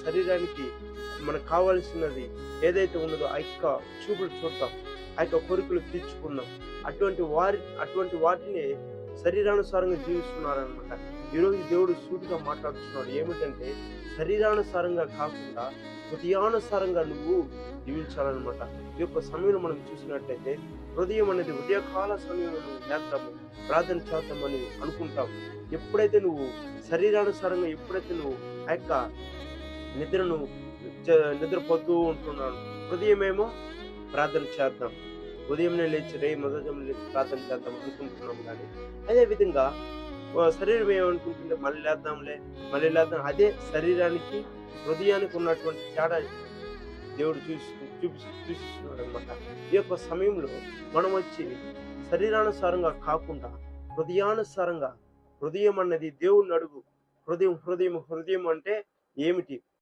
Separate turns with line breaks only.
శరీరానికి మనకు కావాల్సినది ఏదైతే ఉన్నదో ఆ యొక్క చూపులు చూద్దాం, ఆ యొక్క కోరికలు తీర్చుకుందాం. అటువంటి వాటిని శరీరానుసారంగా జీవిస్తున్నారనమాట. ఈరోజు దేవుడు సూటిగా మాట్లాడుతున్నాడు. ఏమిటంటే శరీరానుసారంగా కాకుండా హృదయానుసారంగా నువ్వు జీవించాలన్నమాట. ఈ యొక్క సమయంలో మనం చూసినట్లయితే హృదయం అనేది ఉదయకాల సమయంలో నువ్వు చేద్దాము, ప్రార్థన చేద్దామని అనుకుంటాం. ఎప్పుడైతే నువ్వు శరీరానుసారంగా నువ్వు ఆ యొక్క నిద్రను నిద్రపోతూ ఉంటున్నాను, హృదయమేమో ప్రార్థన చేద్దాం, ఉదయంనే లేచి మొదటి లేచి ప్రార్థన చేద్దాం అనుకుంటున్నాం. కానీ అదే విధంగా శరీరం ఏమనుకుంటుంటే మళ్ళీ లేద్దాం. అదే శరీరానికి హృదయానికి ఉన్నటువంటి తేడా దేవుడు చూపిస్తున్నాడు అనమాట. ఈ యొక్క సమయంలో మనం వచ్చి శరీరానుసారంగా కాకుండా హృదయానుసారంగా, హృదయం అన్నది దేవుణ్ణి అడుగు. హృదయం అంటే ఏమిటి?